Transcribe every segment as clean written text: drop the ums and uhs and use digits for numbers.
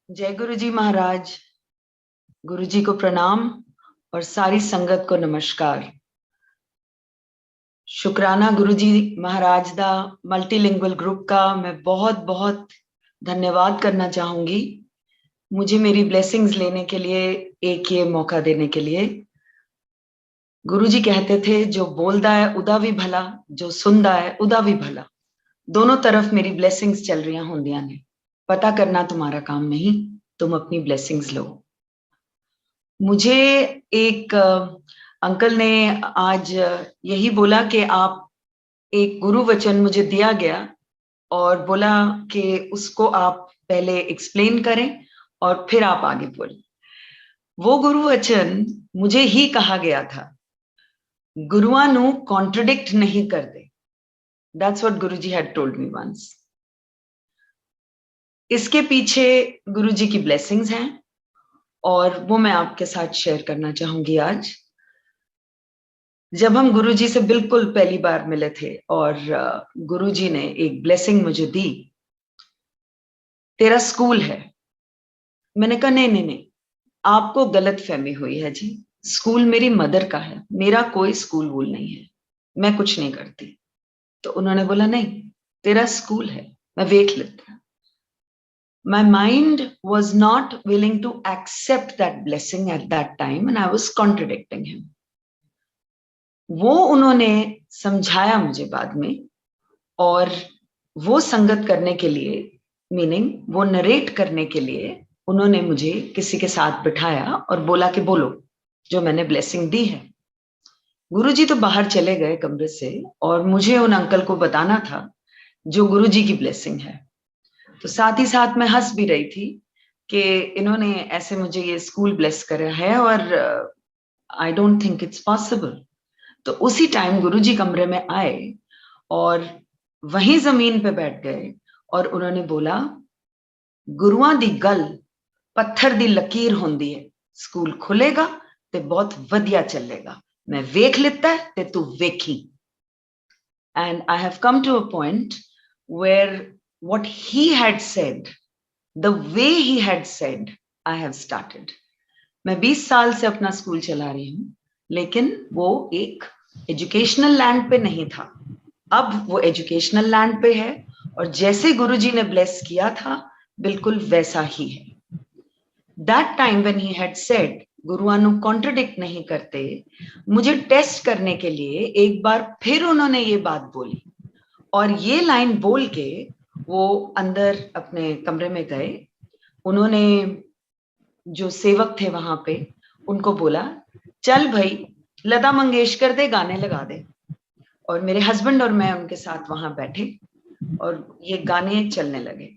जय गुरु जी महाराज। गुरु जी को प्रणाम और सारी संगत को नमस्कार। शुक्राना गुरु जी महाराज दा मल्टीलिंगुअल ग्रुप का मैं बहुत बहुत धन्यवाद करना चाहूंगी, मुझे मेरी ब्लेसिंग्स लेने के लिए, एक ये मौका देने के लिए। गुरु जी कहते थे जो बोलदा है उदा भी भला, जो सुनदा है उदा भी भला। दोनों तरफ मेरी ब्लेसिंग्स चल रही होंदियां ने। पता करना तुम्हारा काम नहीं, तुम अपनी ब्लेसिंग्स लो। मुझे एक अंकल ने आज यही बोला कि आप, एक गुरु वचन मुझे दिया गया और बोला कि उसको आप पहले एक्सप्लेन करें और फिर आप आगे बोलें। वो गुरु वचन मुझे ही कहा गया था, गुरुआं नू कॉन्ट्रडिक्ट नहीं कर दे। That's what Guru ji had told me once. इसके पीछे गुरु जी की ब्लेसिंग्स हैं और वो मैं आपके साथ शेयर करना चाहूंगी आज। जब हम गुरुजी से बिल्कुल पहली बार मिले थे और गुरुजी ने एक ब्लेसिंग मुझे दी, तेरा स्कूल है। मैंने कहा नहीं नहीं नहीं, आपको गलत फहमी हुई है जी। स्कूल मेरी मदर का है, मेरा कोई स्कूल वूल नहीं है, मैं कुछ नहीं करती। तो उन्होंने बोला नहीं, तेरा स्कूल है, मैं वेख लेता। My mind was not willing to accept that blessing at that time and I was contradicting him. वो उन्होंने समझाया मुझे बाद में, और वो संगत करने के लिए, मीनिंग वो नरेट करने के लिए उन्होंने मुझे किसी के साथ बिठाया और बोला कि बोलो जो मैंने ब्लेसिंग दी है। गुरुजी तो बाहर चले गए कमरे से और मुझे उन अंकल को बताना था जो गुरुजी की ब्लेसिंग है। तो साथ ही साथ मैं हंस भी रही थी कि इन्होंने ऐसे मुझे ये स्कूल ब्लेस करा है और I don't think it's possible. तो उसी टाइम गुरुजी कमरे में आए और वहीं जमीन पे बैठ गए और उन्होंने बोला, गुरुआं दी गल पत्थर दी लकीर होंदी है, स्कूल खुलेगा ते बहुत वधिया चलेगा, मैं वेख लिता है ते तू वेखी। And I have come to a point where what he had said, the way he had said, I have started. मैं 20 साल से अपना स्कूल चला रही हूं, लेकिन वो एक एजुकेशनल लैंड पे नहीं था। अब वो एजुकेशनल लैंड पे है और जैसे गुरुजी ने ब्लेस किया था बिल्कुल वैसा ही है। That time when he had said गुरुआं नु कॉन्ट्रडिक्ट नहीं करते, मुझे टेस्ट करने के लिए एक बार फिर उन्होंने ये बात बोली और ये लाइन बोल के वो अंदर अपने कमरे में गए। उन्होंने जो सेवक थे वहां पे उनको बोला, चल भाई लता मंगेशकर दे गाने लगा दे। और मेरे हस्बैंड और मैं उनके साथ वहां बैठे और ये गाने चलने लगे।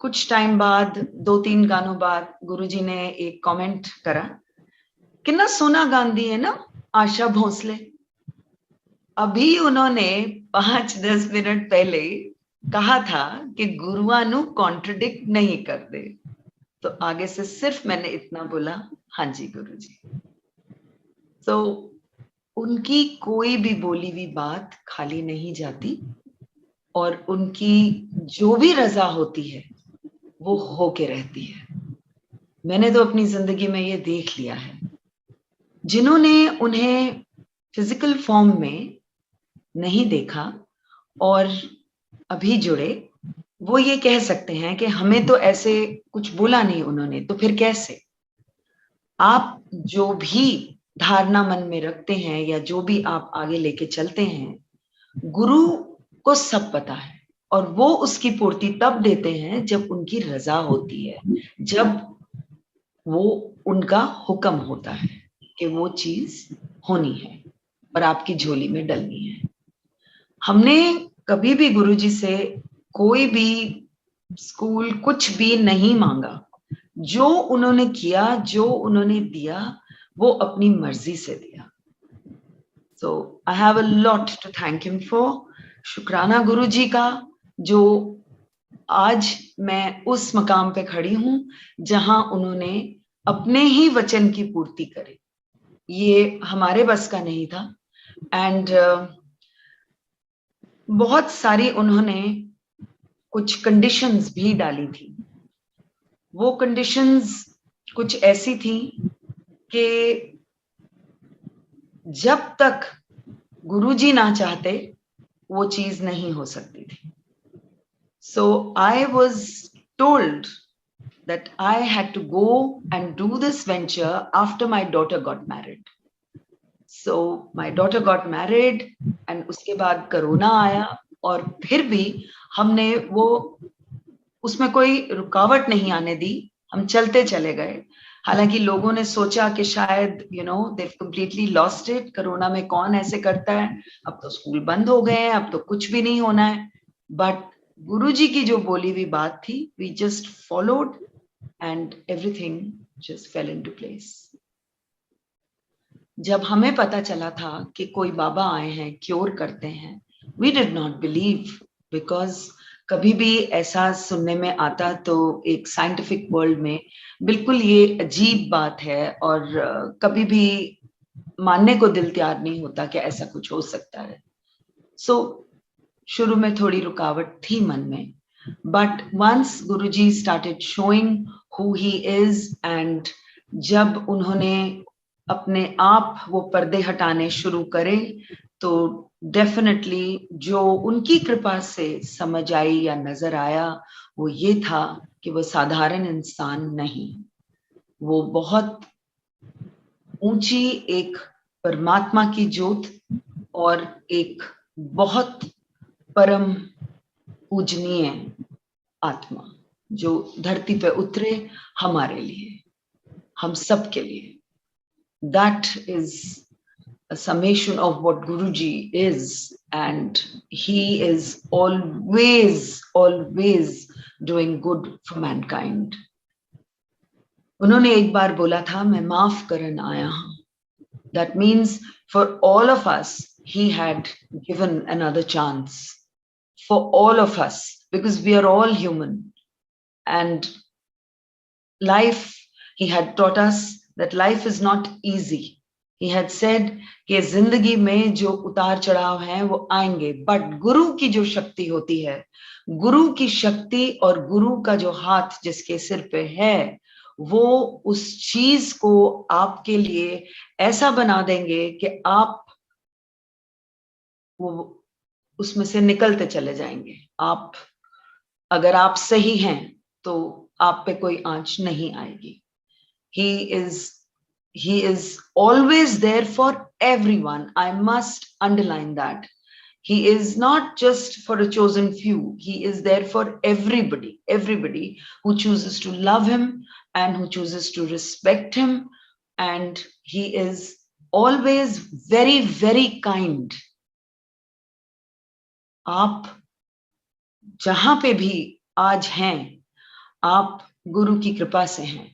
कुछ टाइम बाद, 2-3 गानों बाद गुरुजी ने एक कमेंट करा, कितना सोना गांधी है ना आशा भोसले। अभी उन्होंने 5-10 मिनट पहले कहा था कि गुरुआं नु कॉन्ट्रडिक्ट नहीं कर दे। तो आगे से सिर्फ मैंने इतना बोला, हाँ जी गुरुजी। तो उनकी कोई भी बोली हुई बात खाली नहीं जाती और उनकी जो भी रजा होती है वो होके रहती है। मैंने तो अपनी जिंदगी में ये देख लिया है। जिन्होंने उन्हें फिजिकल फॉर्म में नहीं देखा और अभी जुड़े, वो ये कह सकते हैं कि हमें तो ऐसे कुछ बोला नहीं उन्होंने, तो फिर कैसे? आप जो भी धारणा मन में रखते हैं या जो भी आप आगे लेके चलते हैं, गुरु को सब पता है और वो उसकी पूर्ति तब देते हैं जब उनकी रजा होती है, जब वो उनका हुक्म होता है कि वो चीज होनी है और आपकी झोली में डलनी है। हमने कभी भी गुरुजी से कोई भी स्कूल कुछ भी नहीं मांगा। जो उन्होंने किया, जो उन्होंने दिया, वो अपनी मर्जी से दिया। So I have a lot to thank him for. शुक्राना गुरुजी का, जो आज मैं उस मकाम पे खड़ी हूं जहां उन्होंने अपने ही वचन की पूर्ति करी। ये हमारे बस का नहीं था। एंड बहुत सारी उन्होंने कुछ कंडीशंस भी डाली थी। वो कंडीशंस कुछ ऐसी थी कि जब तक गुरुजी ना चाहते वो चीज नहीं हो सकती थी. So I was told that I had to go and do this venture after my daughter got married. So my daughter got married and उसके बाद कोरोना आया और फिर भी हमने वो उसमें कोई रुकावट नहीं आने दी, हम चलते चले गए. हालांकि लोगों ने सोचा कि शायद they've completely lost it, corona में कौन ऐसे करता है, अब तो स्कूल बंद हो गए हैं, अब तो कुछ भी नहीं होना है. बट गुरुजी की जो बोली हुई बात थी, we just followed and everything just fell into place. जब हमें पता चला था कि कोई बाबा आए हैं, क्योर करते हैं, we did not believe, because कभी भी ऐसा सुनने में आता तो एक साइंटिफिक वर्ल्ड में बिल्कुल ये अजीब बात है और कभी भी मानने को दिल तैयार नहीं होता कि ऐसा कुछ हो सकता है. सो शुरू में थोड़ी रुकावट थी मन में, but once Guruji started showing who he is, and जब उन्होंने अपने आप वो पर्दे हटाने शुरू करे तो डेफिनेटली जो उनकी कृपा से समझ आई या नजर आया वो ये था कि वो साधारण इंसान नहीं, वो बहुत ऊंची एक परमात्मा की ज्योत और एक बहुत परम पूजनीय आत्मा जो धरती पे उतरे हमारे लिए, हम सब के लिए. That is a summation of what Guruji is, and he is always doing good for mankind. उन्होंने एक बार बोला था, मैं माफ करन आया हूं. That means for all of us he had given another chance, for all of us, because we are all human, and life, he had taught us that life is not easy. He had said कि जिंदगी में जो उतार चढ़ाव हैं वो आएंगे, but गुरु की जो शक्ति होती है, गुरु की शक्ति और गुरु का जो हाथ जिसके सिर पे है, वो उस चीज को आपके लिए ऐसा बना देंगे कि आप वो उसमें से निकलते चले जाएंगे. आप अगर आप सही हैं तो आप पे कोई आंच नहीं आएगी. He is always there for everyone. I must underline that. He is not just for a chosen few. He is there for everybody who chooses to love him and who chooses to respect him. And he is always very kind. आप जहां पे भी आज हैं, आप गुरु की कृपा से हैं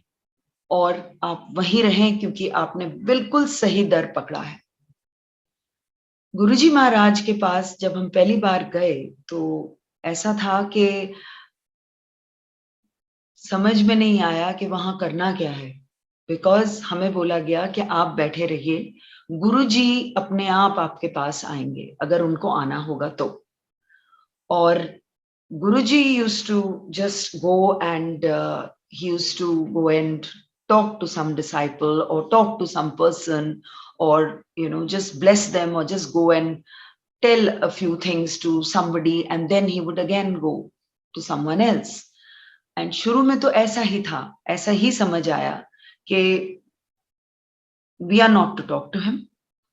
और आप वहीं रहें क्योंकि आपने बिल्कुल सही दर पकड़ा है. गुरुजी महाराज के पास जब हम पहली बार गए तो ऐसा था कि समझ में नहीं आया कि वहां करना क्या है, बिकॉज हमें बोला गया कि आप बैठे रहिए, गुरुजी अपने आप आपके पास आएंगे अगर उनको आना होगा तो. और गुरुजी used to just go and he used to go and talk to some disciple or talk to some person, or just bless them, or just go and tell a few things to somebody, and then he would again go to someone else. And शुरू में तो ऐसा ही था, ऐसा ही समझ आया कि we are not to talk to him,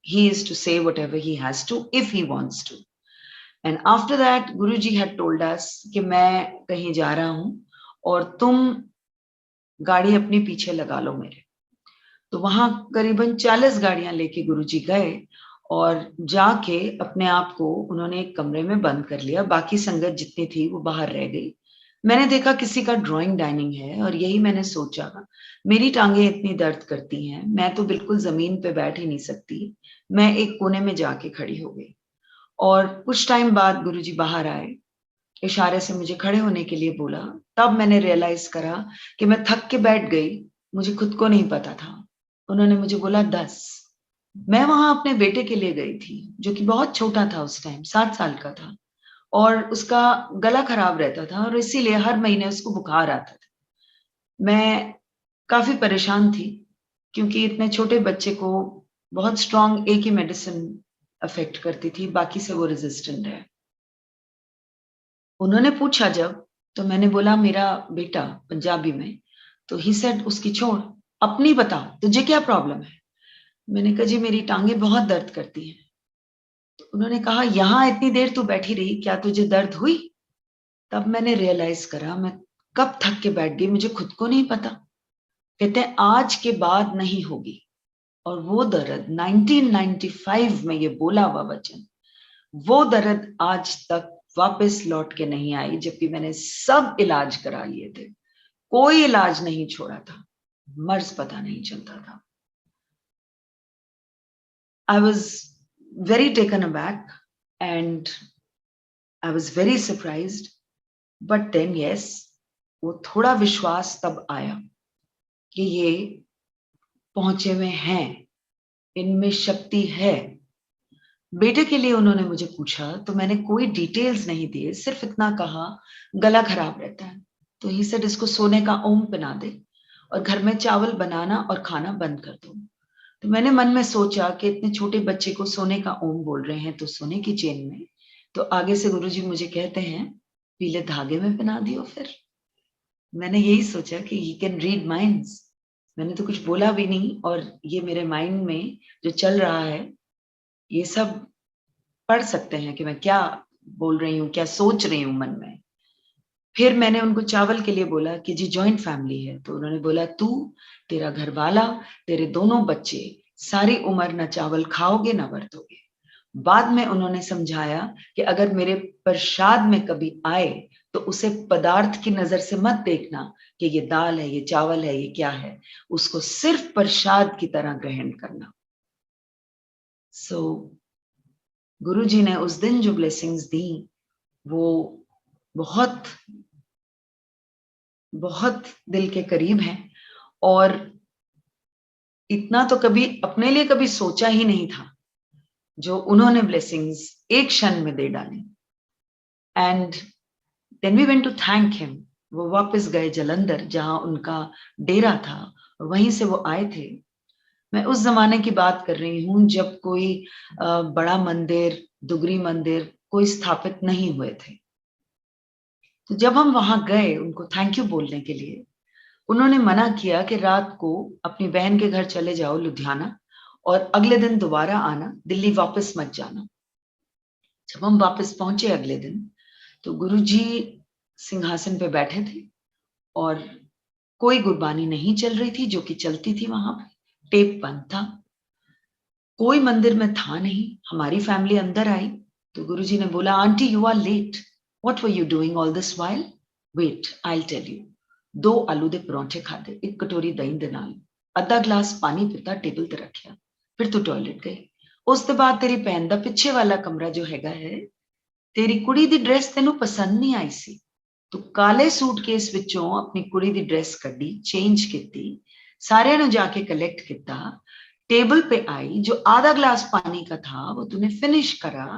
he is to say whatever he has to if he wants to. And after that Guruji had told us कि मैं कहीं जा रहा हूं और तुम गाड़ी अपनी पीछे लगा लो मेरे. तो वहां करीबन 40 गाड़ियां लेके गुरुजी गए और जाके अपने आप को उन्होंने एक कमरे में बंद कर लिया. बाकी संगत जितनी थी वो बाहर रह गई. मैंने देखा किसी का ड्राइंग डाइनिंग है और यही मैंने सोचा, मेरी टांगे इतनी दर्द करती हैं, मैं तो बिल्कुल जमीन पे बैठ ही नहीं सकती. मैं एक कोने में जाके खड़ी हो गई और कुछ टाइम बाद गुरुजी बाहर आए, इशारे से मुझे खड़े होने के लिए बोला. तब मैंने रियलाइज करा कि मैं थक के बैठ गई, मुझे खुद को नहीं पता था. उन्होंने मुझे बोला 10. मैं वहां अपने बेटे के लिए गई थी जो कि बहुत छोटा था, उस टाइम 7 साल का था और उसका गला खराब रहता था और इसीलिए हर महीने उसको बुखार आता था. मैं काफी परेशान थी क्योंकि इतने छोटे बच्चे को बहुत स्ट्रांग एक ही मेडिसिन अफेक्ट करती थी, बाकी से वो रेजिस्टेंट है। उन्होंने पूछा जब, तो मैंने बोला मेरा बेटा, पंजाबी में। तो ही सेड उसकी छोड़, अपनी बता, तुझे क्या प्रॉब्लम है? मैंने कहा जी मेरी टांगे बहुत दर्द करती हैं। तो उन्होंने कहा यहाँ इतनी देर तू बैठी रही, क्या तुझे दर्द हुई? तब मैंने रियलाइज करा मैं कब थक के बैठ गई, मुझे खुद को नहीं पता। कहते हैं आज के बाद नहीं होगी। और वो दर्द 1995 में ये बोला हुआ वचन, वो दर्द आज तक वापस लौट के नहीं आई, जबकि मैंने सब इलाज करा लिए थे, कोई इलाज नहीं छोड़ा था, मर्ज पता नहीं चलता था। I was very taken aback and I was very surprised, but then yes, वो थोड़ा विश्वास तब आया कि ये पहुंचे हुए हैं, इनमें शक्ति है। बेटे के लिए उन्होंने मुझे पूछा तो मैंने कोई डिटेल्स नहीं दिए, सिर्फ इतना कहा गला खराब रहता है, तो ही सेड इसको सोने का ओम पिला दे और घर में चावल बनाना और खाना बंद कर दो। तो मैंने मन में सोचा कि इतने छोटे बच्चे को सोने का ओम बोल रहे हैं तो सोने की चेन में, तो आगे से गुरुजी मुझे कहते हैं पीले धागे में पहना दियो। फिर मैंने यही सोचा कि ही कैन रीड माइंड्स। मैंने तो कुछ बोला भी नहीं, और ये मेरे माइंड में जो चल रहा है ये सब पढ़ सकते हैं कि मैं क्या बोल रही हूँ, क्या सोच रही हूँ मन में। फिर मैंने उनको चावल के लिए बोला कि जी जॉइंट फैमिली है, तो उन्होंने बोला तू, तेरा घर वाला, तेरे दोनों बच्चे सारी उम्र ना चावल खाओगे ना बरतोगे। बाद में उन्होंने समझाया कि अगर मेरे प्रसाद में कभी आए तो उसे पदार्थ की नजर से मत देखना कि ये दाल है, ये चावल है, ये क्या है, उसको सिर्फ प्रसाद की तरह ग्रहण करना। सो गुरुजी ने उस दिन जो ब्लेसिंग्स दी वो बहुत बहुत दिल के करीब है, और इतना तो कभी अपने लिए कभी सोचा ही नहीं था जो उन्होंने ब्लेसिंग्स एक क्षण में दे डाली। And then we went to thank him. वो वापस गए जलंधर जहां उनका डेरा था, और वहीं से वो आए थे। मैं उस जमाने की बात कर रही हूँ जब कोई बड़ा मंदिर, दुगरी मंदिर कोई स्थापित नहीं हुए थे। तो जब हम वहां गए उनको थैंक यू बोलने के लिए, उन्होंने मना किया कि रात को अपनी बहन के घर चले जाओ लुधियाना, और अगले दिन दोबारा आना, दिल्ली वापस मत जाना। जब हम वापस पहुंचे अगले दिन, तो गुरुजी सिंहासन पे बैठे थे और कोई गुरबानी नहीं चल रही थी जो कि चलती थी वहां पे, टेप बंद था, कोई मंदिर में था नहीं। हमारी फैमिली अंदर आई तो गुरुजी ने बोला aunty you are late, what were you doing all this while? Wait I will tell you. 2 आलू दे परांठे खाते, 1 कटोरी दही दे नाल, आधा ग्लास पानी पीता, टेबल ते रखिया, फिर तू टॉयलेट गई। ਉਸ ਤੋਂ ਬਾਅਦ तेरी भैन का पिछे वाला कमरा जो हैगा है, तेरी कुड़ी दी ड्रेस तेनू पसंद नहीं आई सी, तू काले सूटकेस विचों अपनी कुड़ी दी ड्रेस कड्डी, चेंज कीती, सारियां नु जाके कलेक्ट किया, टेबल पे आई, जो आधा ग्लास पानी का था वो तूने फिनिश करा,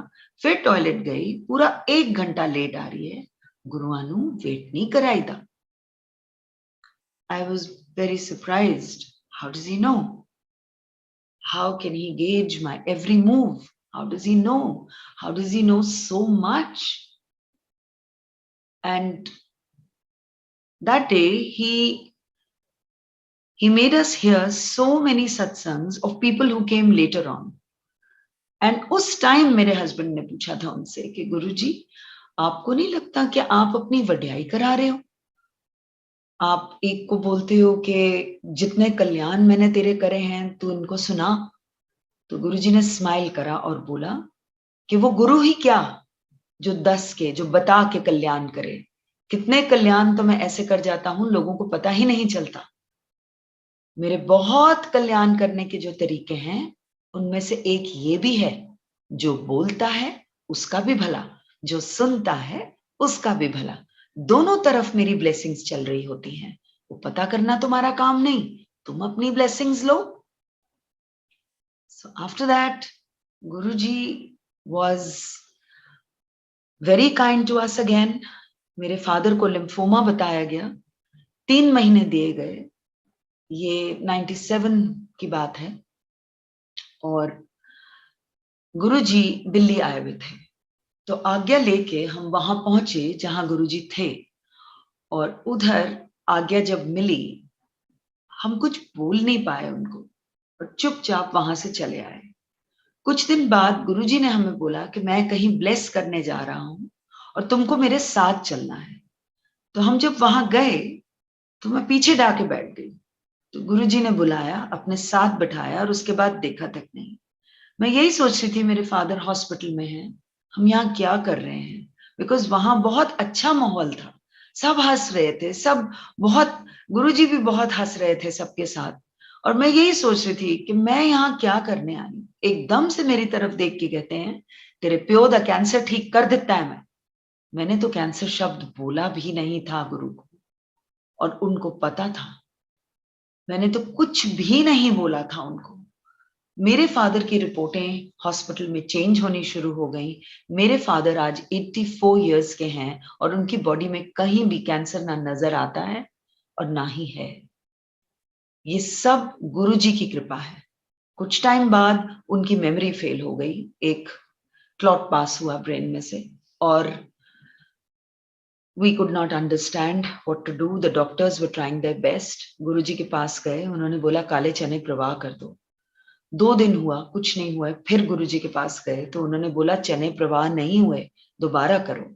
फिर टॉयलेट गई, पूरा 1 घंटा लेट आ रही है, गुरुआं नू वेट नहीं कराईदा। I was very surprised. How does he know? How can he gauge my every move? How does he know? How does he know so much? And that day he made us hear so many satsangs of people who came later on. And उस time मेरे husband ने पूछा था उनसे कि गुरुजी आपको नहीं लगता कि आप अपनी वड्याई करा रहे हो? आप एक को बोलते हो कि जितने कल्याण मैंने तेरे करे हैं तू इनको सुना। तो गुरुजी ने स्माइल करा और बोला कि वो गुरु ही क्या जो 10 के, जो बता के कल्याण करे, कितने कल्याण तो मैं ऐसे कर जाता हूं लोगों को पता ही नहीं चलता। मेरे बहुत कल्याण करने के जो तरीके हैं उनमें से एक ये भी है, जो बोलता है उसका भी भला, जो सुनता है उसका भी भला, दोनों तरफ मेरी ब्लेसिंग्स चल रही होती हैं। वो पता करना तुम्हारा काम नहीं, तुम अपनी ब्लेसिंग्स लो। So after that Guruji was very kind to us again. मेरे फादर को लिम्फोमा बताया गया, 3 महीने दिए गए। ये 97 की बात है और गुरुजी दिल्ली आए हुए थे। तो आज्ञा लेके हम वहां पहुंचे जहां गुरुजी थे और उधर आज्ञा जब मिली, हम कुछ बोल नहीं पाए उनको और चुपचाप वहां से चले आए। कुछ दिन बाद गुरुजी ने हमें बोला कि मैं कहीं ब्लेस करने जा रहा हूं और तुमको मेरे साथ चलना है। तो हम जब वहां गए तो मैं पीछे जाके बैठ गई। तो गुरुजी ने बुलाया, अपने साथ बिठाया और उसके बाद देखा तक नहीं। मैं यही सोच रही थी मेरे फादर हॉस्पिटल में हैं, हम यहाँ क्या कर रहे हैं, बिकॉज वहां बहुत अच्छा माहौल था, सब हंस रहे थे, सब बहुत, गुरुजी भी बहुत हंस रहे थे सबके साथ। और मैं यही सोच रही थी कि मैं यहाँ क्या करने आई। एकदम से मेरी तरफ देख के कहते हैं, तेरे प्यो दा कैंसर ठीक कर देता है। मैंने तो कैंसर शब्द बोला भी नहीं था गुरु को, और उनको पता था। मैंने तो कुछ भी नहीं बोला था उनको। मेरे फादर की रिपोर्टें हॉस्पिटल में चेंज होनी शुरू हो गई। मेरे फादर आज 84 इयर्स के हैं और उनकी बॉडी में कहीं भी कैंसर ना नजर आता है और ना ही है। ये सब गुरुजी की कृपा है। कुछ टाइम बाद उनकी मेमोरी फेल हो गई, एक क्लॉट पास हुआ ब्रेन में से और we could not understand what to do. The doctors were trying their best. गुरुजी के पास गए, उन्होंने बोला काले चने प्रवाह कर दो। 2 दिन हुआ, कुछ नहीं हुआ। फिर गुरुजी के पास गए तो उन्होंने बोला चने प्रवाह नहीं हुए, दोबारा करो।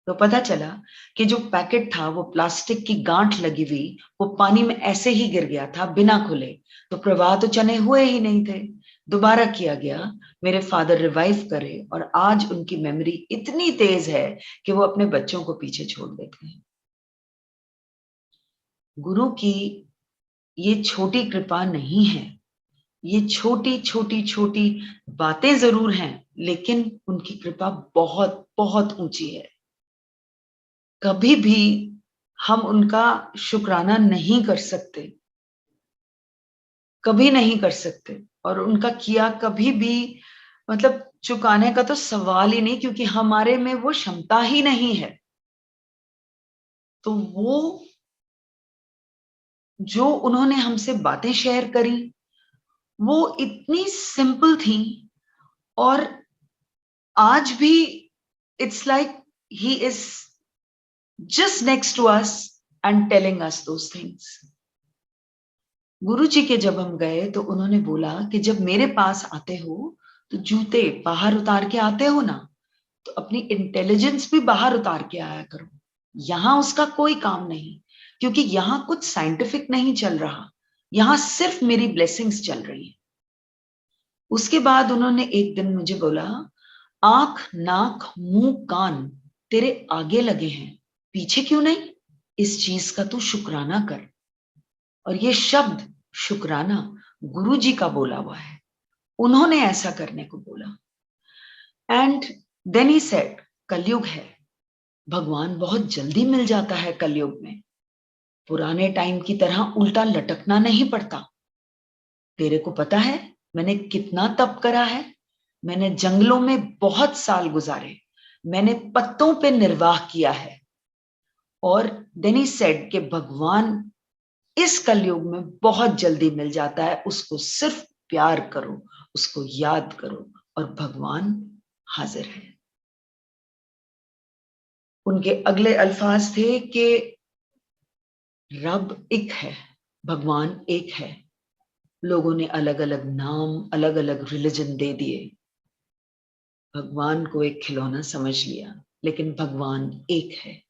तो पता चला कि जो पैकेट था वो प्लास्टिक की गांठ लगी हुई, वो पानी में ऐसे ही गिर गया था बिना खुले, तो प्रवाह तो चने हुए ही नहीं थे। दोबारा किया गया, मेरे फादर रिवाइव करे और आज उनकी मेमोरी इतनी तेज है कि वो अपने बच्चों को पीछे छोड़ देते हैं। गुरु की ये छोटी कृपा नहीं है, ये छोटी छोटी छोटी बातें जरूर हैं, लेकिन उनकी कृपा बहुत बहुत ऊंची है। कभी भी हम उनका शुक्राना नहीं कर सकते, कभी नहीं कर सकते। और उनका किया कभी भी, मतलब चुकाने का तो सवाल ही नहीं, क्योंकि हमारे में वो क्षमता ही नहीं है। तो वो जो उन्होंने हमसे बातें शेयर करी वो इतनी सिंपल थी, और आज भी it's like he is just next to us and telling us those things. Guru ji के जब हम गए तो उन्होंने बोला कि जब मेरे पास आते हो तो जूते बाहर उतार के आते हो ना, तो अपनी इंटेलिजेंस भी बाहर उतार के आया करो। यहां उसका कोई काम नहीं, क्योंकि यहां कुछ साइंटिफिक नहीं चल रहा, यहां सिर्फ मेरी ब्लेसिंग्स चल रही है। उसके बाद उन्होंने एक दिन मुझे बोला, आंख नाक मुंह कान तेरे आगे लगे हैं, पीछे क्यों नहीं? इस चीज का तू शुक्राना कर। और ये शब्द शुक्राना गुरु जी का बोला हुआ है, उन्होंने ऐसा करने को बोला। एंड देन ही सेड, कलयुग है, भगवान बहुत जल्दी मिल जाता है कलयुग में, पुराने टाइम की तरह उल्टा लटकना नहीं पड़ता। तेरे को पता है मैंने कितना तप करा है, मैंने जंगलों में बहुत साल गुजारे, मैंने पत्तों पे निर्वाह किया है। और देन ही सेड कि भगवान इस कलयुग में बहुत जल्दी मिल जाता है, उसको सिर्फ प्यार करो, उसको याद करो और भगवान हाजिर है। उनके अगले अल्फाज थे कि रब एक है, भगवान एक है, लोगों ने अलग अलग नाम अलग अलग रिलीजन दे दिए, भगवान को एक खिलौना समझ लिया, लेकिन भगवान एक है।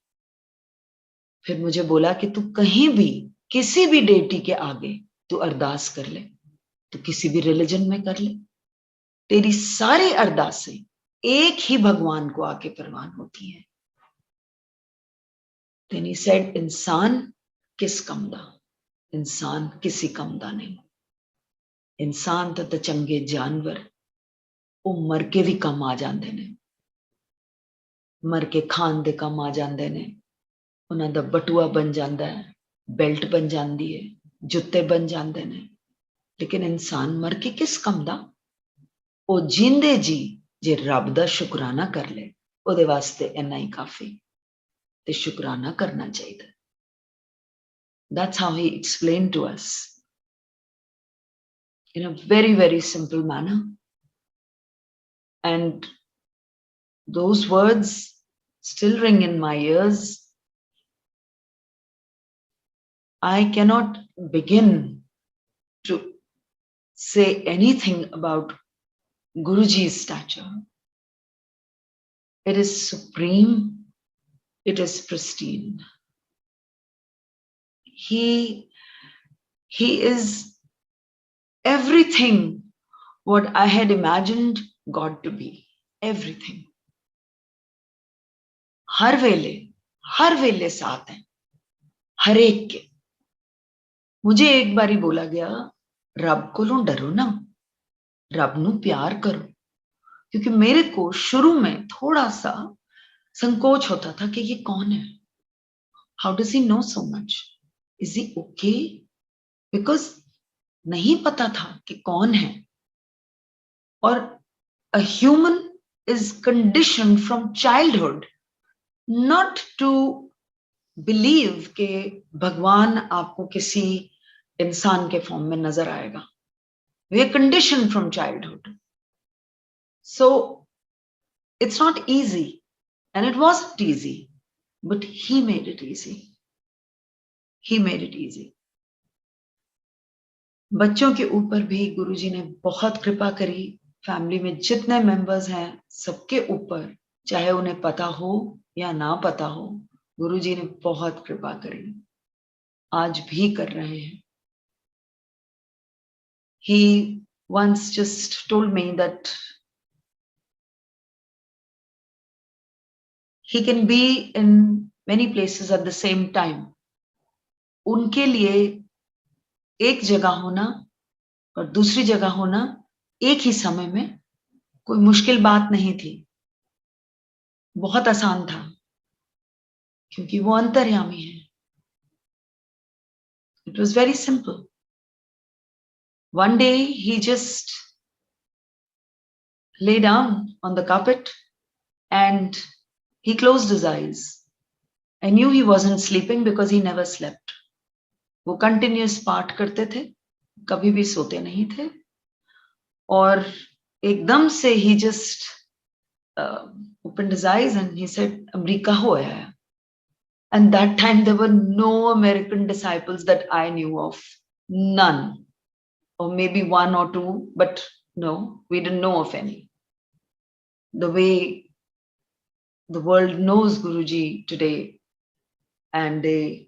फिर मुझे बोला कि तू कहीं भी किसी भी डेटी के आगे तू अरदास कर ले, तो किसी भी रिलीजन में कर ले, तेरी सारी अरदासें एक ही भगवान को आके प्रवान होती है। Then he said, इंसान किस कम दा, इंसान किसी कम दा नहीं, इंसान तो चंगे जानवर, वो मर के भी कम आ जाते ने, मर के खान दे कम आ जाते ने, उन्हां दा बटुआ बन जाता है, बेल्ट बन जाती है, जुत्ते बन जाते ने। लेकिन इंसान मर के किस कम दा, वो जिंदे जी जे रब दा शुकराना कर ले, ਉਹਦੇ वास्ते इन्ना ही काफी, ते शुकराना करना चाहिए। That's how he explained to us in a very, very simple manner. And those words still ring in my ears. I cannot begin to say anything about Guruji's stature. It is supreme. It is pristine. He is everything what I had imagined God to be. Everything. हर वेले साथ हैं, हर एक के। मुझे एक बारी बोला गया, रब कोलों डरो ना, रब नू प्यार करो। क्योंकि मेरे को शुरू में थोड़ा सा संकोच होता था कि ये कौन है, how does he know so much, is he okay, because नहीं पता था कि कौन है। और a human is condition from childhood not to believe कि भगवान आपको किसी इंसान के फॉर्म में नजर आएगा। We are condition from childhood, so it's not easy and it wasn't easy, but he made it easy. He made it easy. बच्चों के ऊपर भी गुरुजी ने बहुत कृपा करी। फैमिली में जितने मेंबर्स हैं सबके ऊपर, चाहे उन्हें पता हो या ना पता हो, गुरुजी ने बहुत कृपा करी, आज भी कर रहे हैं। He once just told me that he can be in many places at the same time. उनके लिए एक जगह होना और दूसरी जगह होना एक ही समय में कोई मुश्किल बात नहीं थी, बहुत आसान था, क्योंकि वो अंतर्यामी है। It was very simple. One day he just lay down on the carpet and he closed his eyes. I knew he wasn't sleeping because he never slept. वो कंटिन्यूस पाठ करते थे, कभी भी सोते नहीं थे। और एकदम से he just opened his eyes and he said, America हो आया। And that time there were no American disciples that I knew of, none, or maybe one or two, but no, we didn't know of any. The way the world knows Guruji today, and they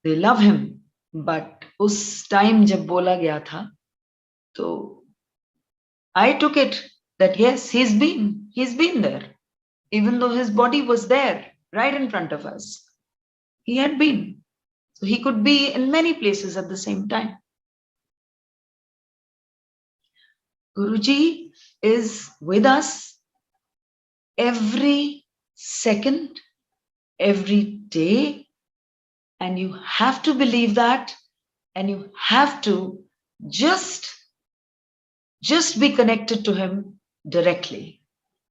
love him, but उस time जब बोला गया था, तो I took it that yes, he's been there, even though his body was there right in front of us. He had been, so he could be in many places at the same time. Guruji is with us every second, every day, and you have to believe that, and you have to just be connected to him directly.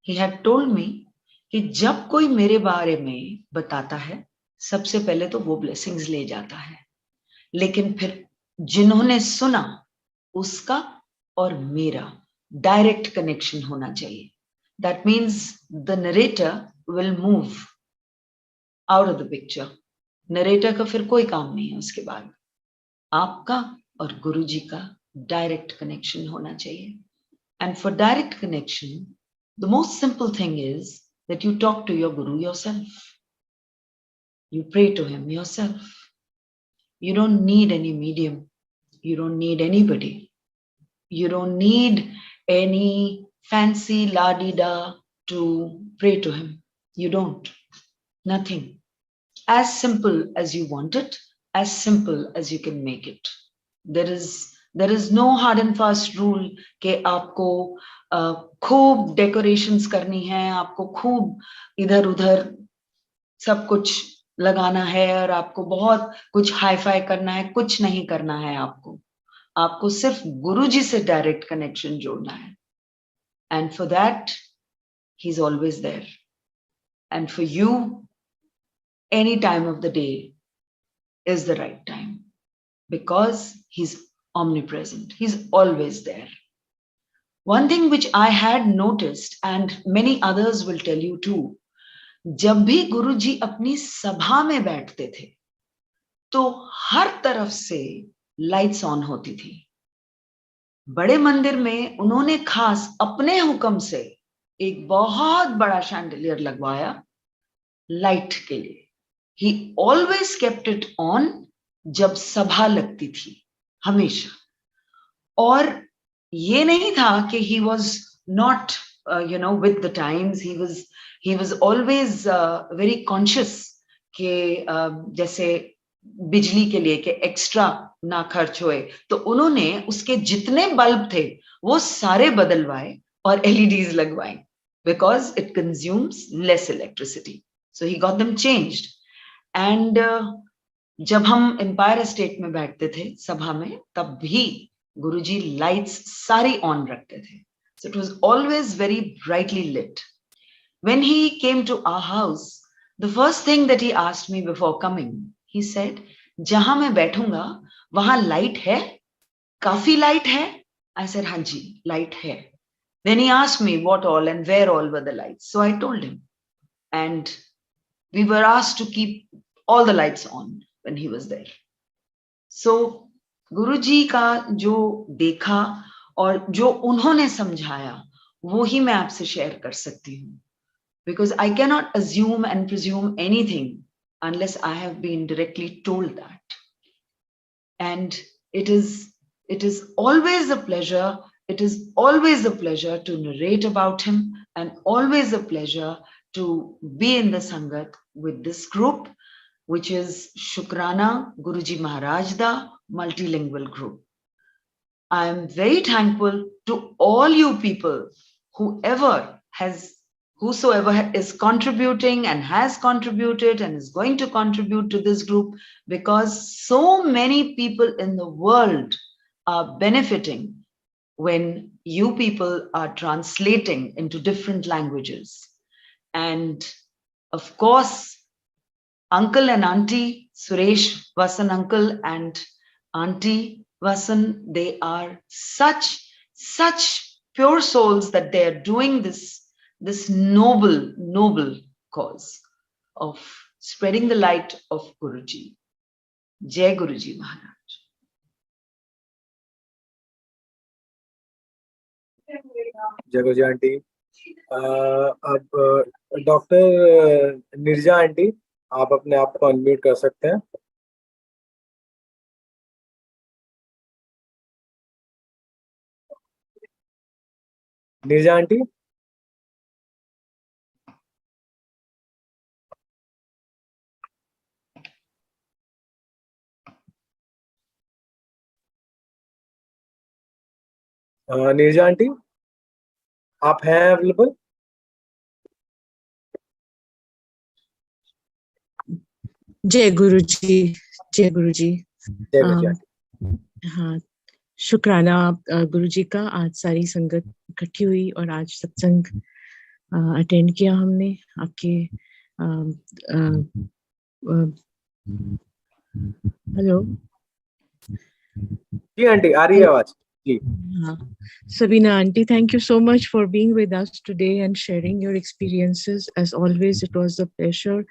He had told me कि जब कोई मेरे बारे में बताता है, सबसे पहले तो वो ब्लेसिंग्स ले जाता है, लेकिन फिर जिन्होंने सुना उसका और मेरा डायरेक्ट कनेक्शन होना चाहिए। That means the narrator will move out of the picture. Narrator का फिर कोई काम नहीं है उसके बाद। आपका और गुरुजी का डायरेक्ट कनेक्शन होना चाहिए। And for direct connection, the most simple thing is that you talk to your Guru yourself. You pray to him yourself. You don't need any medium. You don't need anybody. You don't need any fancy la-di-da to pray to him. You don't. Nothing. As simple as you want it, as simple as you can make it. There is no hard and fast rule कि आपको खूब decorations करनी है, आपको खूब इधर उधर सब कुछ लगाना है और आपको बहुत कुछ हाई फाई करना है। कुछ नहीं करना है आपको सिर्फ गुरुजी से डायरेक्ट कनेक्शन जोड़ना है। And for that he is always there, and for you any time of the day is the right time. because he's omnipresent. He's always there. One thing which I had noticed, and many others will tell you too, जब भी गुरुजी अपनी सभा में बैठते थे तो हर तरफ से लाइट्स ऑन होती थी. बड़े मंदिर में उन्होंने खास अपने हुक्म से एक बहुत बड़ा शैंडलियर लगवाया लाइट के लिए. He always kept it on जब सभा लगती थी, हमेशा. और ये नहीं था कि he was not with the times. He was always very conscious कि जैसे बिजली के लिए कि एक्स्ट्रा ना खर्च होए, तो उन्होंने उसके जितने बल्ब थे वो सारे बदलवाए और LEDs लगवाए, because it consumes less electricity. So he got them changed. And जब हम एम्पायर एस्टेट में बैठते थे सभा में, तब भी गुरुजी लाइट्स सारी ऑन रखते थे. So it was always very brightly lit. When he came to our house, the first thing that he asked me before coming, he said, जहां मैं बैठूंगा वहां लाइट है, काफी लाइट है? I said, हाँ जी, लाइट है. Then he asked me what all and where all were the lights. So I told him, and we were asked to keep all the lights on when he was there. So गुरुजी का जो देखा और जो उन्होंने समझाया वो ही मैं आपसे शेयर कर सकती हूँ, because I cannot assume and presume anything unless I have been directly told that. And it is always a pleasure. It is always a pleasure to narrate about him, and always a pleasure to be in the Sangat with this group, which is Shukrana Guruji Maharaj Da Multilingual Group. I am very thankful to all you people, whosoever is contributing and has contributed and is going to contribute to this group, because so many people in the world are benefiting when you people are translating into different languages. And of course, Uncle and Auntie Suresh Vasan, Uncle and Auntie Vasan, they are such pure souls that they are doing this noble cause of spreading the light of Guruji. Jai Guruji Maharaj. जय गुरुजी aunty. अब doctor Nirja aunty, आप अपने आप को unmute कर सकते हैं. Nirja aunty. Nirja aunty, आप हैं अवेलेबल? जय गुरुजी. जय गुरुजी. जय गुरुजी आंटी. हाँ, शुक्राना गुरुजी का. आज सारी संगत इकट्ठी हुई और आज सत्संग अटेंड किया हमने आपके. हेलो जी आंटी, आ रही है आवाज? Sabina auntie, thank you so much for being with us today and sharing your experiences. As always, it was a pleasure.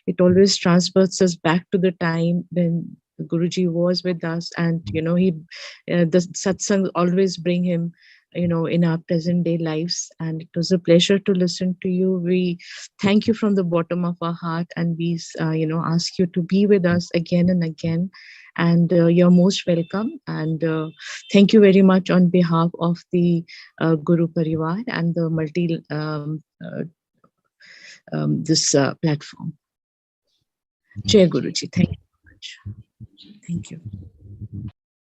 It always transports us back to the time when Guruji was with us, and the satsang always bring him in our present day lives, and it was a pleasure to listen to you. We thank you from the bottom of our heart, and we ask you to be with us again and again. And you're most welcome, and thank you very much on behalf of the Guru Parivar and the this platform. Jai Guruji, thank you very much. Thank you.